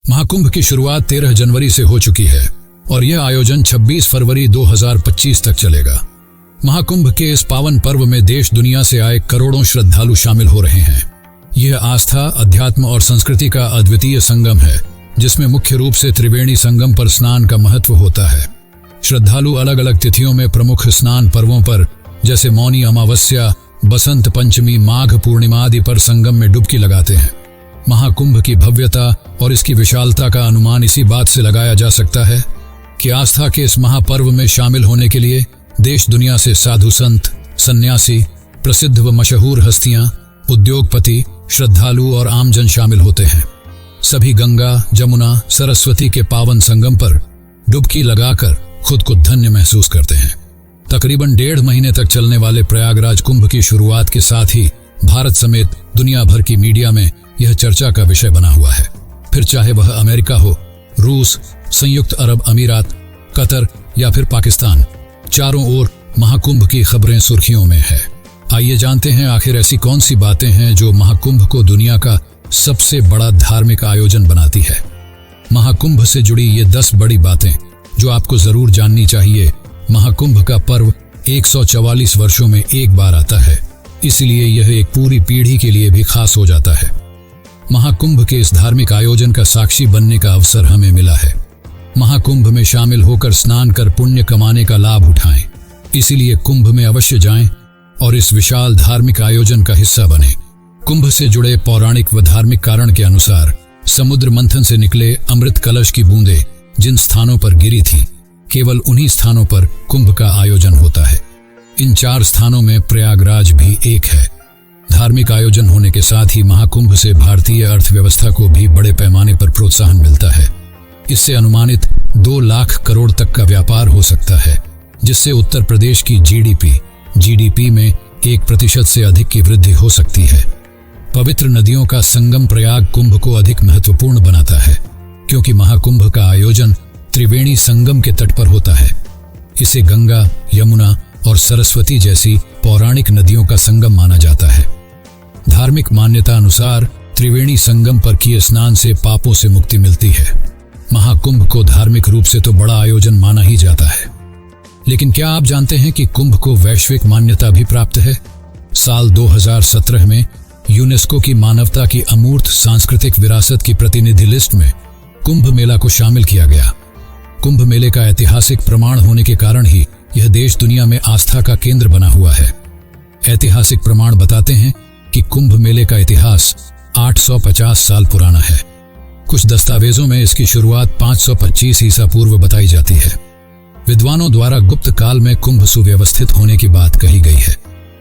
महाकुंभ की शुरुआत 13 जनवरी से हो चुकी है और यह आयोजन 26 फरवरी 2025 तक चलेगा। महाकुंभ के इस पावन पर्व में देश दुनिया से आए करोड़ों श्रद्धालु शामिल हो रहे हैं। यह आस्था, अध्यात्म और संस्कृति का अद्वितीय संगम है, जिसमें मुख्य रूप से त्रिवेणी संगम पर स्नान का महत्व होता है। श्रद्धालु अलग अलग तिथियों में प्रमुख स्नान पर्वों पर जैसे मौनी अमावस्या, बसंत पंचमी, माघ पूर्णिमा आदि पर संगम में डुबकी लगाते हैं। महाकुंभ की भव्यता और इसकी विशालता का अनुमान इसी बात से लगाया जा सकता है कि आस्था के इस महापर्व में शामिल होने के लिए देश दुनिया से साधु संत, सन्यासी, प्रसिद्ध व मशहूर हस्तियां, उद्योगपति, श्रद्धालु और आमजन शामिल होते हैं। सभी गंगा, जमुना, सरस्वती के पावन संगम पर डुबकी लगाकर खुद को धन्य महसूस करते हैं। तकरीबन 1.5 महीने तक चलने वाले प्रयागराज कुंभ की शुरुआत के साथ ही भारत समेत दुनिया भर की मीडिया में यह चर्चा का विषय बना हुआ है। फिर चाहे वह अमेरिका हो, रूस, संयुक्त अरब अमीरात, कतर या फिर पाकिस्तान, चारों ओर महाकुंभ की खबरें सुर्खियों में है। आइए जानते हैं आखिर ऐसी कौन सी बातें हैं जो महाकुंभ को दुनिया का सबसे बड़ा धार्मिक आयोजन बनाती है। महाकुंभ से जुड़ी ये 10 बड़ी बातें जो आपको जरूर जाननी चाहिए। महाकुंभ का पर्व 144 वर्षों में एक बार आता है, इसलिए यह एक पूरी पीढ़ी के लिए भी खास हो जाता है। महाकुंभ के इस धार्मिक आयोजन का साक्षी बनने का अवसर हमें मिला है। महाकुंभ में शामिल होकर स्नान कर पुण्य कमाने का लाभ उठाएं। इसीलिए कुंभ में अवश्य जाएं और इस विशाल धार्मिक आयोजन का हिस्सा बने। कुंभ से जुड़े पौराणिक व धार्मिक कारण के अनुसार समुद्र मंथन से निकले अमृत कलश की बूंदें जिन स्थानों पर गिरी थी, केवल उन्हीं स्थानों पर कुंभ का आयोजन होता है। इन 4 स्थानों में प्रयागराज भी एक है। धार्मिक आयोजन होने के साथ ही महाकुंभ से भारतीय अर्थव्यवस्था को भी बड़े पैमाने पर प्रोत्साहन मिलता है। इससे अनुमानित 2 लाख करोड़ तक का व्यापार हो सकता है, जिससे उत्तर प्रदेश की जीडीपी में 1% से अधिक की वृद्धि हो सकती है। पवित्र नदियों का संगम प्रयाग कुंभ को अधिक महत्वपूर्ण बनाता है, क्योंकि महाकुंभ का आयोजन त्रिवेणी संगम के तट पर होता है। इसे गंगा, यमुना और सरस्वती जैसी पौराणिक नदियों का संगम माना जाता है। धार्मिक मान्यता अनुसार त्रिवेणी संगम पर किए स्नान से पापों से मुक्ति मिलती है। महाकुंभ को धार्मिक रूप से तो बड़ा आयोजन माना ही जाता है, लेकिन क्या आप जानते हैं कि कुंभ को वैश्विक मान्यता भी प्राप्त है? साल 2017 में यूनेस्को की मानवता की अमूर्त सांस्कृतिक विरासत की प्रतिनिधि लिस्ट में कुंभ मेला को शामिल किया गया। कुंभ मेले का ऐतिहासिक प्रमाण होने के कारण ही यह देश दुनिया में आस्था का केंद्र बना हुआ है। ऐतिहासिक प्रमाण बताते हैं कि कुंभ मेले का इतिहास 850 साल पुराना है। कुछ दस्तावेजों में इसकी शुरुआत 525 ईसा पूर्व बताई जाती है। विद्वानों द्वारा गुप्त काल में कुंभ सुव्यवस्थित होने की बात कही गई है।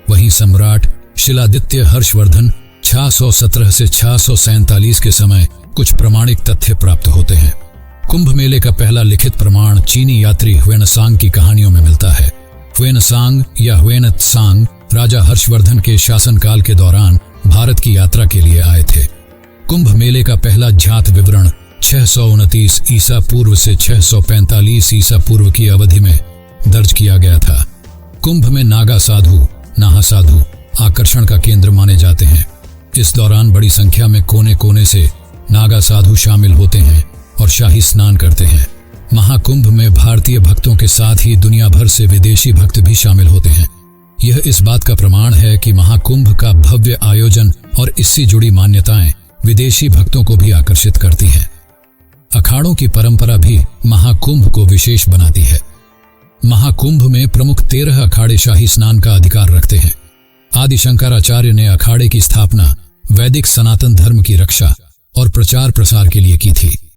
वहीं सम्राट शिलादित्य हर्षवर्धन 617 से 647 के समय कुछ प्रमाणिक तथ्य प्राप्त होते हैं। कुंभ मेले का पहला लिखित प्रमाण चीनी यात्री ह्वेनसांग की कहानियों में मिलता है। ह्वेनसांग या ह्वेनत्सांग राजा हर्षवर्धन के शासनकाल के दौरान भारत की यात्रा के लिए आए थे। कुंभ मेले का पहला ज्ञात विवरण 629 ईसा पूर्व से 645 ईसा पूर्व की अवधि में दर्ज किया गया था। कुंभ में नागा साधु, नाहा साधु आकर्षण का केंद्र माने जाते हैं। इस दौरान बड़ी संख्या में कोने कोने से नागा साधु शामिल होते हैं और शाही स्नान करते हैं। महाकुंभ में भारतीय भक्तों के साथ ही दुनिया भर से विदेशी भक्त भी शामिल होते हैं। यह इस बात का प्रमाण है कि महाकुंभ का भव्य आयोजन और इससे जुड़ी मान्यताएं विदेशी भक्तों को भी आकर्षित करती हैं। अखाड़ों की परंपरा भी महाकुंभ को विशेष बनाती है। महाकुंभ में प्रमुख 13 अखाड़े शाही स्नान का अधिकार रखते हैं। आदि शंकराचार्य ने अखाड़े की स्थापना वैदिक सनातन धर्म की रक्षा और प्रचार प्रसार के लिए की थी।